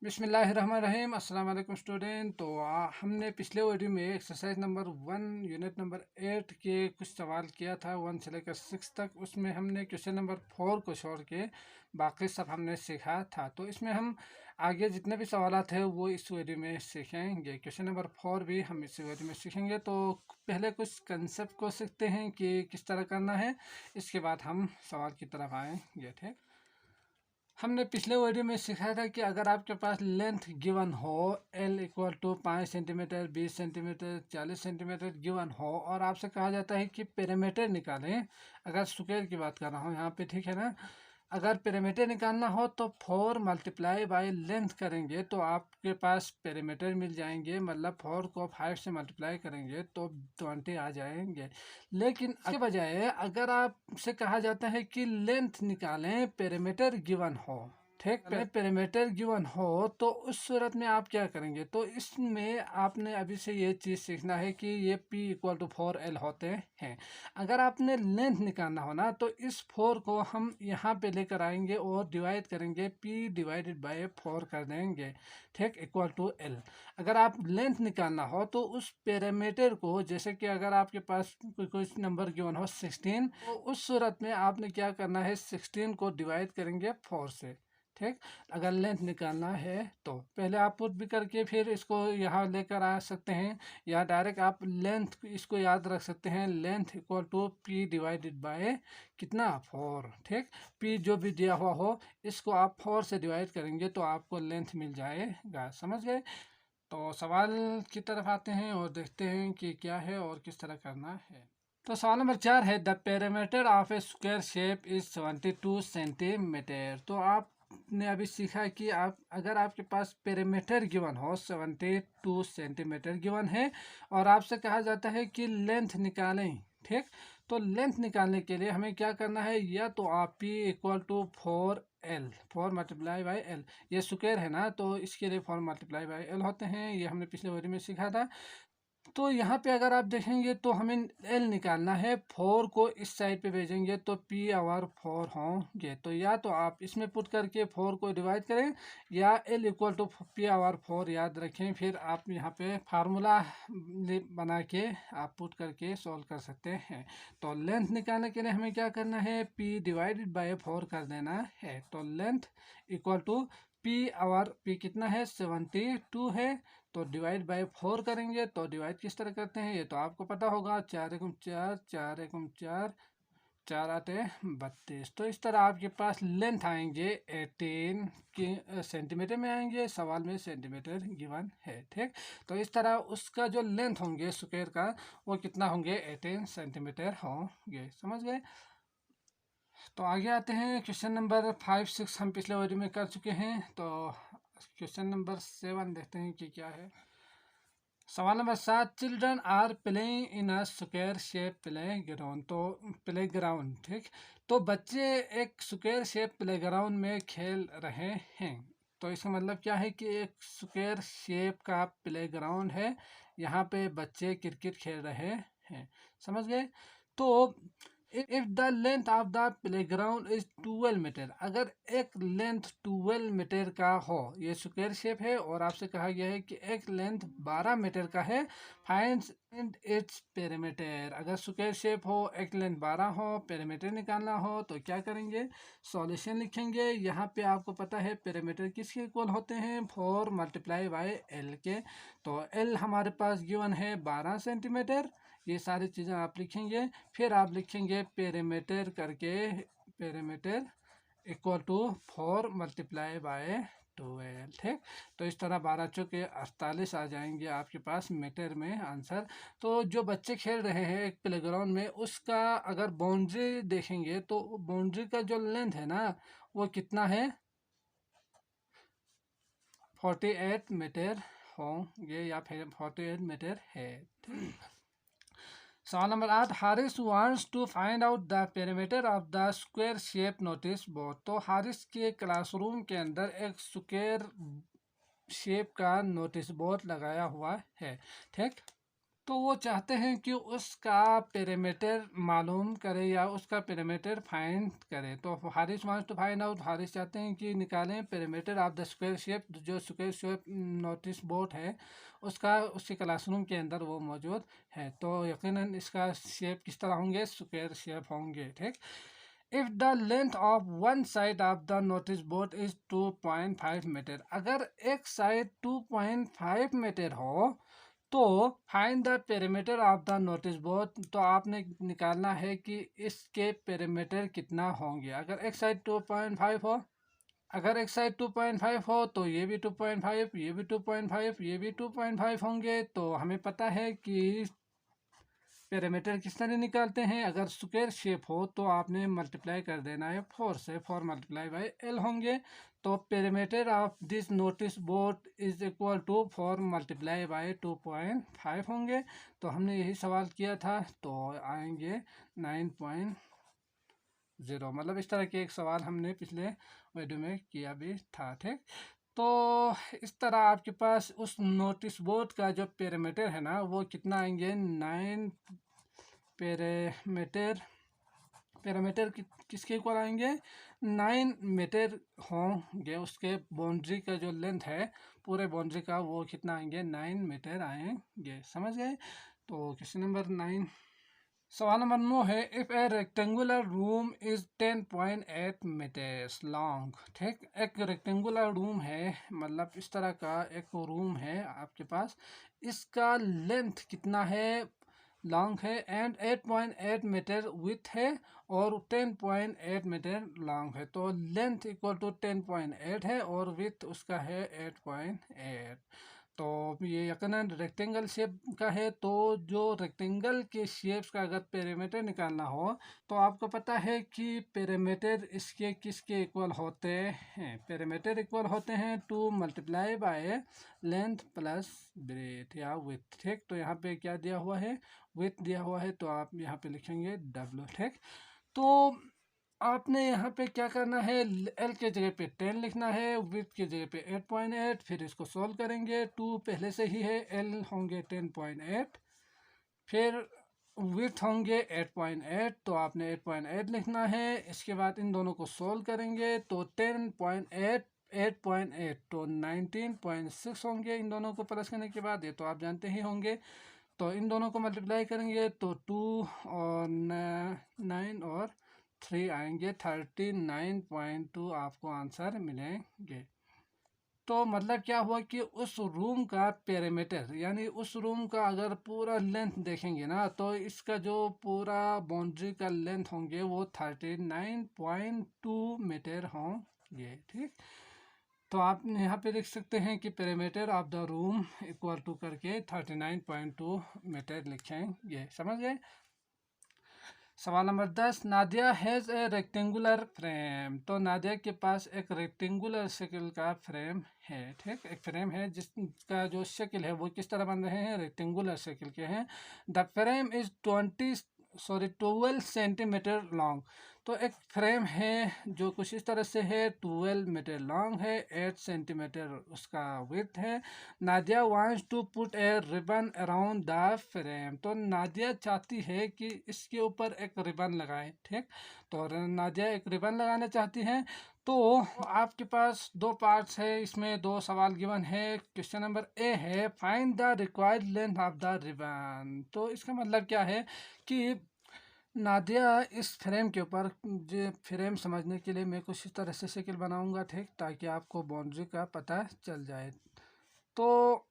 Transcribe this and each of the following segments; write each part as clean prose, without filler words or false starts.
बिस्मिल्लाहिर्रहमानिर्रहीम। अस्सलाम वालेकुम स्टूडेंट। तो हमने पिछले वीडियो में एक्सरसाइज नंबर 1 यूनिट नंबर 8 के कुछ सवाल किया था 1 से लेकर 6 तक। उसमें हमने क्वेश्चन नंबर 4 को छोड़ के बाकी सब हमने सीखा था। तो इसमें हम आगे जितने भी सवाल थे वो इस वीडियो में सीखेंगे। क्वेश्चन नंबर 4 भी हम इस वीडियो में सीखेंगे। तो पहले कुछ कंसेप्ट को सीखते हैं कि किस तरह करना है, इसके बाद हम सवाल की तरफ आएंगे। ठीक, हमने पिछले वीडियो में सिखाया था कि अगर आपके पास लेंथ गिवन हो L equal to 5 centimetre, 20 centimetre, 40 centimetre given हो और आपसे कहा जाता है कि पेरीमीटर निकालें। अगर स्क्वायर की बात कर रहा हूँ यहाँ पे, ठीक है ना। अगर पेरीमीटर निकालना हो तो 4 मल्टीप्लाई बाय लेंथ करेंगे तो आपके पास पेरीमीटर मिल जाएंगे। मतलब 4 को 5 से मल्टीप्लाई करेंगे तो 20 आ जाएंगे। लेकिन इसके बजाय अगर आपसे कहा जाता है कि लेंथ निकालें, पेरीमीटर गिवन हो, ठीक, पेरीमीटर गिवन हो, तो उस सूरत में आप क्या करेंगे। तो इसमें आपने अभी से ये चीज़ सीखना है कि ये P इक्वल टू 4L होते हैं। अगर आपने लेंथ निकालना हो ना तो इस 4 को हम यहाँ पे लेकर आएंगे और डिवाइड करेंगे, P डिवाइडेड बाय 4 कर देंगे, ठीक, इक्वल टू L। अगर आप लेंथ निकालना हो तो उस पेरीमीटर को, जैसे कि अगर आपके पास कुछ नंबर गिवन हो 16, तो उस सूरत में आपने क्या करना है, 16 को डिवाइड करेंगे 4 से, ठीक। अगर लेंथ निकालना है तो पहले आप पुट भी करके फिर इसको यहाँ लेकर आ सकते हैं, या डायरेक्ट आप लेंथ इसको याद रख सकते हैं, length equal to P divided by कितना, 4, ठीक। P जो भी दिया हुआ हो इसको आप 4 से डिवाइड करेंगे तो आपको लेंथ मिल जाएगा। समझ गए। तो सवाल की तरफ आते हैं और देखते हैं कि क्या है और किस तरह करना है। तो सवाल नंबर 4 है, the perimeter of A square shape is 72 centimetre. तो आपने अभी सीखा कि आप अगर आपके पास पेरीमीटर गिवन हो 72 सेंटीमीटर गिवन है और आपसे कहा जाता है कि लेंथ निकालें, ठीक। तो लेंथ निकालने के लिए हमें क्या करना है, या तो आप P equal to 4L, 4 multiply by L, ये स्क्वायर है ना तो इसके लिए 4 मल्टीप्लाई बाई L होते हैं। ये हमने पिछले वीडियो में सीखा था। तो यहाँ पे अगर आप देखेंगे तो हमें L निकालना है, 4 को इस साइड पे भेजेंगे तो P आवर 4 होंगे। तो या तो आप इसमें पुट करके 4 को डिवाइड करें या L equal to P over 4 याद रखें। फिर आप यहाँ पे फार्मूला बना के आप पुट करके सॉल्व कर सकते हैं। तो लेंथ निकालने के लिए हमें क्या करना है, P डिवाइडेड बाय 4 कर देना है। तो लेंथ इक्वल टू P कितना है, 72 है, तो डिवाइड बाय 4 करेंगे। तो डिवाइड किस तरह करते हैं ये तो आपको पता होगा, 4 एकम 4, 4 एकम 4, 4 आते 32। तो इस तरह आपके पास लेंथ आएंगे 18 के सेंटीमीटर में आएंगे। सवाल में सेंटीमीटर गिवन है, ठीक। तो इस तरह उसका जो लेंथ होंगे स्क्वायर का वो कितना होंगे, 18 सेंटीमीटर होंगे। समझ गए। तो आगे आते हैं, क्वेश्चन नंबर 5, 6 हम पिछले वीडियो में कर चुके हैं। तो क्वेश्चन नंबर 7 देखते हैं कि क्या है। सवाल number 7, children are playing in a square shape playground. तो प्ले ग्राउंड, ठीक। तो बच्चे एक स्क्वायर शेप प्ले ग्राउंड में खेल रहे हैं। तो इसका मतलब क्या है कि एक स्क्वायर शेप का प्ले ग्राउंड है, यहाँ पे बच्चे क्रिकेट खेल रहे हैं। समझ गए। तो if the length of the playground is 12 metre, अगर एक लेंथ 12 मीटर का हो, ये स्क्वायर शेप है और आपसे कहा गया है कि एक लेंथ 12 मीटर का है, फाइंड इट्स पेरीमीटर। अगर स्क्वायर शेप हो, एक लेंथ 12 हो, पेरीमीटर निकालना हो तो क्या करेंगे, सॉल्यूशन लिखेंगे। यहाँ पे आपको पता है पेरीमीटर किसके इक्वल होते हैं, 4 मल्टीप्लाई बाय L के। तो L हमारे पास गिवन है 12 सेंटीमीटर। ये सारी चीज़ें आप लिखेंगे, फिर आप लिखेंगे पेरीमीटर करके, perimeter equal to 4 multiply by 12, ठीक। तो इस तरह 12 चौके 48 आ जाएंगे आपके पास मीटर में आंसर। तो जो बच्चे खेल रहे हैं एक प्लेग्राउंड में, उसका अगर बाउंड्री देखेंगे तो बाउंड्री का जो लेंथ है ना वो कितना है, 48 मीटर होंगे या फिर 48 मीटर है। सवाल number 8, Haris wants to find out the perimeter of the square shape notice board. तो हारिस के क्लासरूम के अंदर एक स्क्वायर शेप का नोटिस बोर्ड लगाया हुआ है, ठीक। तो वो चाहते हैं कि उसका पेरीमीटर मालूम करे या उसका पेरीमीटर फाइंड करे। तो Haris wants to find out, Haris चाहते हैं कि निकालें perimeter of the square shape, जो स्क्वायर शेप नोटिस बोर्ड है उसका उसके क्लासरूम के अंदर वो मौजूद है। तो यकीनन इसका शेप किस तरह होंगे, स्क्वायर शेप होंगे। ठीक, if the length of one side of the notice board is 2.5 metre, अगर एक साइड 2.5 मीटर हो तो find the perimeter of the notice board, तो आपने निकालना है कि इसके पेरीमीटर कितना होंगे। अगर एक साइड 2.5 हो, अगर एक साइड 2.5 हो तो ये भी 2.5, ये भी 2.5, ये भी 2.5 होंगे। तो हमें पता है कि पेरीमीटर किस तरह निकालते हैं। अगर स्क्वायर शेप हो तो आपने मल्टीप्लाई कर देना है 4 से, 4 मल्टीप्लाई बाई एल होंगे। तो perimeter of this notice board is equal to 4 multiply by 2.5 होंगे। तो हमने यही सवाल किया था, तो आएंगे 9.0। मतलब इस तरह के एक सवाल हमने पिछले वीडियो में किया भी था। ठीक, तो इस तरह आपके पास उस नोटिस बोर्ड का जो पेरीमीटर है ना वो कितना आएंगे, 9 पेरीमीटर, पैरामीटर किसके इक्वल आएंगे, 9 मीटर होंगे। उसके बाउंड्री का जो लेंथ है पूरे बाउंड्री का वो कितना आएंगे, 9 मीटर आएंगे। समझ गए। तो क्वेश्चन नंबर 9, सवाल नंबर 9 है, if a rectangular room is 10.8 metres long. ठीक, एक रेक्टेंगुलर रूम है, मतलब इस तरह का एक रूम है आपके पास, इसका लेंथ कितना है, लॉन्ग है, एंड 8.8 मीटर विथ है और 10.8 मीटर लॉन्ग है। तो लेंथ इक्वल टू 10.8 है और विथ उसका है 8.8। तो ये यकीनन रेक्टेंगल शेप का है। तो जो रेक्टेंगल के शेप्स का अगर पेरीमीटर निकालना हो तो आपको पता है कि पेरीमीटर इसके किसके इक्वल होते हैं, पेरीमीटर इक्वल होते हैं 2 multiply by length plus breadth या विथ। ठीक, तो यहाँ पे क्या दिया हुआ है, विथ दिया हुआ है, तो आप यहाँ पे लिखेंगे W। ठीक, तो आपने यहाँ पे क्या करना है, एल के जगह पे 10 लिखना है, विथ के जगह पे 8.8, फिर इसको सॉल्व करेंगे। 2 पहले से ही है, एल होंगे 10.8, फिर विथ होंगे 8.8, तो आपने 8.8 लिखना है। इसके बाद इन दोनों को सॉल्व करेंगे तो 10.8 8.8 तो 19.6 होंगे इन दोनों को प्लस करने के बाद, ये तो आप जानते ही होंगे। तो इन दोनों को मल्टीप्लाई करेंगे तो 2 और 9 और 3 आएंगे, 39.2 आपको आंसर मिलेंगे। तो मतलब क्या हुआ कि उस रूम का पेरीमीटर, यानी उस रूम का अगर पूरा लेंथ देखेंगे ना तो इसका जो पूरा बाउंड्री का लेंथ होंगे वो 39.2 मीटर होंगे। ठीक, तो आप यहाँ पे देख सकते हैं कि perimeter of the room equal to करके 39.2 मीटर लिखेंगे। समझ गए। सवाल number 10, Nadia has a rectangular frame. तो नादिया के पास एक रेक्टेंगुलर शक्ल का फ्रेम है। ठीक, एक फ्रेम है जिसका जो शक्ल है वो किस तरह बन रहे हैं, रेक्टेंगुलर शक्ल के हैं। The frame is 12 centimetre long. तो एक फ्रेम है जो कुछ इस तरह से है, 12 मीटर लॉन्ग है, 8 सेंटीमीटर उसका विड्थ है। Nadia wants to put a ribbon around the frame. तो नादिया चाहती है कि इसके ऊपर एक रिबन लगाए। ठीक, तो नादिया एक रिबन लगाना चाहती है। तो आपके पास दो पार्ट्स है, इसमें दो सवाल गिवन है। क्वेश्चन नंबर ए है, find the required length of the ribbon. तो इसका मतलब क्या है कि नादिया इस फ्रेम के ऊपर, जो फ्रेम समझने के लिए मैं कुछ इस तरह से शक्ल बनाऊंगा। ठीक, ताकि आपको बाउंड्री का पता चल जाए। तो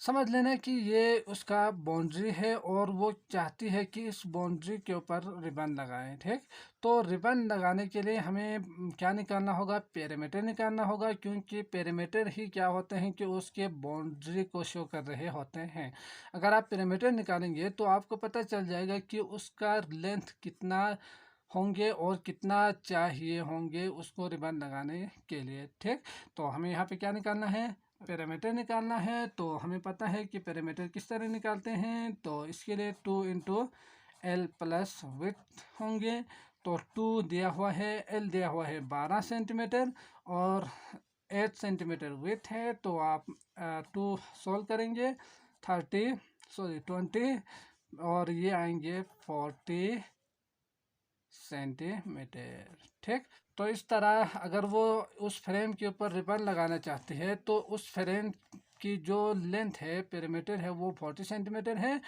समझ लेना कि ये उसका बाउंड्री है और वो चाहती है कि इस बाउंड्री के ऊपर रिबन लगाएं। ठीक, तो रिबन लगाने के लिए हमें क्या निकालना होगा, पेरीमीटर निकालना होगा, क्योंकि पेरीमीटर ही क्या होते हैं कि उसके बाउंड्री को शो कर रहे होते हैं। अगर आप पेरीमीटर निकालेंगे तो आपको पता चल जाएगा कि उसका लेंथ कितना होंगे और कितना चाहिए होंगे उसको रिबन लगाने के लिए। ठीक, तो हमें यहाँ पे क्या निकालना है, पैरामीटर निकालना है। तो हमें पता है कि पैरामीटर किस तरह निकालते हैं। तो इसके लिए 2 इंटू एल प्लस विथ होंगे। तो 2 दिया हुआ है, एल दिया हुआ है 12 सेंटीमीटर और 8 सेंटीमीटर विथ है, तो आप 2 सोल्व करेंगे 20 और ये आएंगे 40 सेंटीमीटर। ठीक, तो इस तरह अगर वो उस फ्रेम के ऊपर रिबन लगाना चाहते हैं तो उस फ्रेम की जो लेंथ है पेरीमीटर है वो 40 सेंटीमीटर है,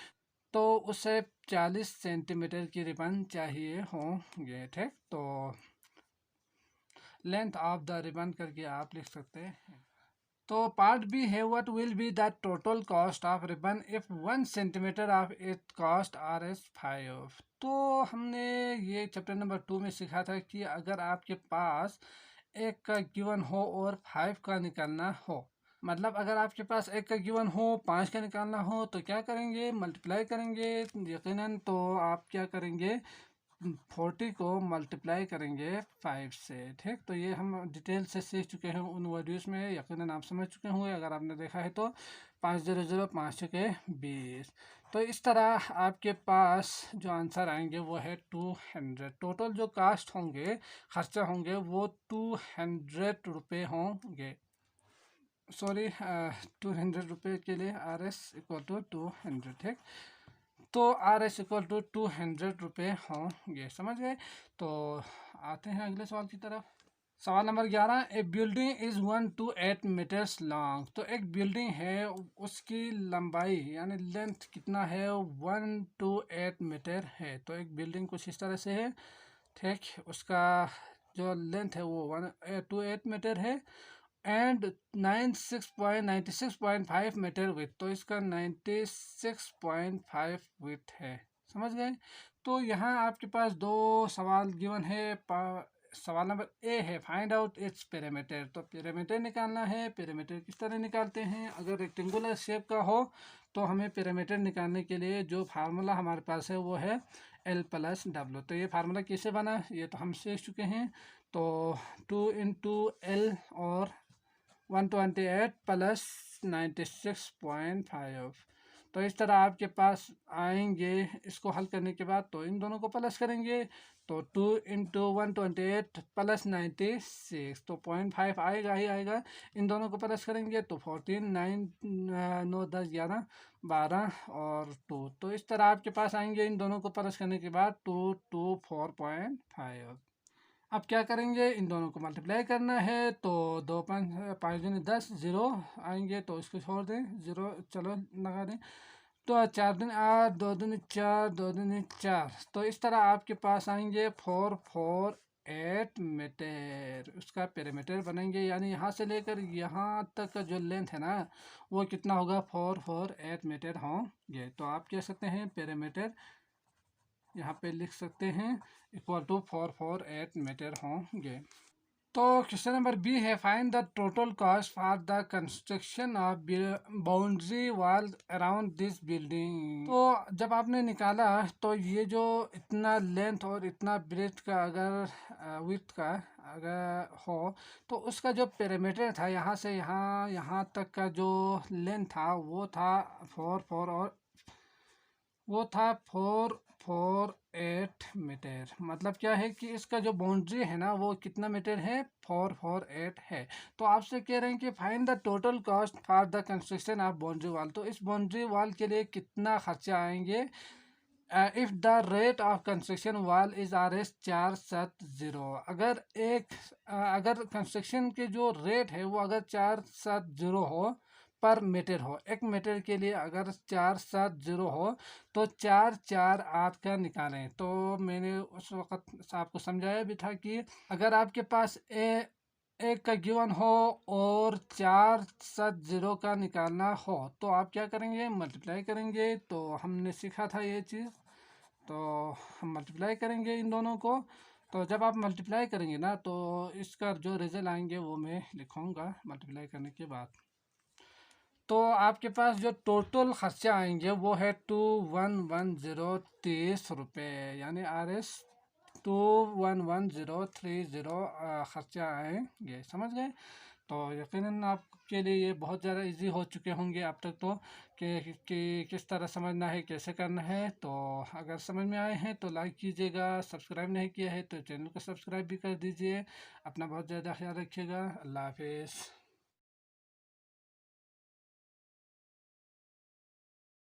तो उसे 40 सेंटीमीटर की रिबन चाहिए होंगे। ठीक, तो लेंथ ऑफ द रिबन करके आप लिख सकते हैं। तो पार्ट बी है, what will be the total cost of ribbon if 1 centimetre of it cost Rs 5। तो हमने ये चैप्टर नंबर 2 में सीखा था कि अगर आपके पास एक का गिवन हो और 5 का निकालना हो, मतलब अगर आपके पास एक का गिवन हो 5 का निकालना हो तो क्या करेंगे, मल्टीप्लाई करेंगे यकीनन। तो आप क्या करेंगे, 40 को मल्टीप्लाई करेंगे 5 से। ठीक, तो ये हम डिटेल से सीख चुके हैं उन वीडियोस में, यकीनन आप समझ चुके होंगे अगर आपने देखा है तो। 500 5 चुके 20। तो इस तरह आपके पास जो आंसर आएंगे वो है 200। टोटल जो कास्ट होंगे, खर्चा होंगे, वो 200 रुपये होंगे। सॉरी, 200 रुपये के लिए Rs = 200। ठीक, तो Rs = 200 रुपये होंगे, समझ गए। तो आते हैं अगले सवाल की तरफ। सवाल number 11, a building is 1 to 8 metres long. तो एक बिल्डिंग है, उसकी लंबाई यानी लेंथ कितना है, 1 to 8 मीटर है। तो एक बिल्डिंग कुछ इस तरह से है। ठीक, उसका जो लेंथ है वो 1 to 8 मीटर है एंड 96.5 मीटर विथ। तो इसका 96.5 विथ है, समझ गए। तो यहाँ आपके पास दो सवाल गिवन है। सवाल नंबर ए है, फाइंड आउट इट्स पेरीमीटर। तो पेरीमीटर निकालना है। पेरीमीटर किस तरह निकालते हैं, अगर रेक्टेंगुलर शेप का हो तो हमें पेरीमीटर निकालने के लिए जो फार्मूला हमारे पास है वो है L+W। तो ये फार्मूला कैसे बना ये तो हम सीख चुके हैं। तो 2 × L और 128 + 96.5। तो इस तरह आपके पास आएंगे। इसको हल करने के बाद तो इन दोनों को प्लस करेंगे, तो 2 × 128 + 96, तो 0.5 आएगा ही आएगा। इन दोनों को प्लस करेंगे तो 14, 9, 9, 10, 11, 12 और 2। तो इस तरह आपके पास आएंगे। इन दोनों को प्लस करने के बाद 2, 2, 4.5। अब क्या करेंगे, इन दोनों को मल्टीप्लाई करना है। तो 2, 5 दूनी 10, 0 आएंगे तो इसको छोड़ दें, 0 चलो लगा दें। तो 4 दूनी 8, 2 दूनी 4, 2 दूनी 4। तो इस तरह आपके पास आएंगे 448 मीटर। उसका पेरीमीटर बनेंगे, यानी यहाँ से लेकर यहाँ तक का जो लेंथ है ना वो कितना होगा, 448 मीटर होंगे। तो आप कह सकते हैं पेरीमीटर यहाँ पे लिख सकते हैं = 448 मीटर होंगे। तो क्वेश्चन नंबर बी है, find the total cost for the construction of boundary wall around this building. तो जब आपने निकाला तो ये जो इतना लेंथ और इतना ब्रेथ का अगर विड्थ का अगर हो तो उसका जो पेरीमीटर था यहाँ से यहाँ तक का जो लेंथ था वो था 4 और वो था 448 मीटर। मतलब क्या है कि इसका जो बाउंड्री है ना वो कितना मीटर है, 448 है। तो आपसे कह रहे हैं कि find the total cost for the construction of boundary wall. तो इस बाउंड्री वॉल के लिए कितना खर्चा आएंगे if the rate of construction wall is Rs 470। अगर कंस्ट्रक्शन के जो रेट है वो अगर 470 हो पर मीटर हो, एक मीटर के लिए अगर 470 हो तो 4, 4, 8 का निकालें। तो मैंने उस वक़्त आपको समझाया भी था कि अगर आपके पास एक का गिवन हो और 470 का निकालना हो तो आप क्या करेंगे, मल्टीप्लाई करेंगे। तो हमने सीखा था ये चीज़, तो हम मल्टीप्लाई करेंगे इन दोनों को। तो जब आप मल्टीप्लाई करेंगे ना तो इसका जो रिजल्ट आएंगे वो मैं लिखूँगा मल्टीप्लाई करने के बाद। तो आपके पास जो टोटल खर्चा आएंगे वो है 211030 रुपये, यानी Rs 211030 खर्चा आएंगे, समझ गए। तो यकीनन आपके लिए ये बहुत ज़्यादा इजी हो चुके होंगे अब तक तो, कि किस तरह समझना है, कैसे करना है। तो अगर समझ में आए हैं तो लाइक कीजिएगा, सब्सक्राइब नहीं किया है तो चैनल को सब्सक्राइब भी कर दीजिए। अपना बहुत ज़्यादा ख्याल रखिएगा। अल्लाह हाफिज़।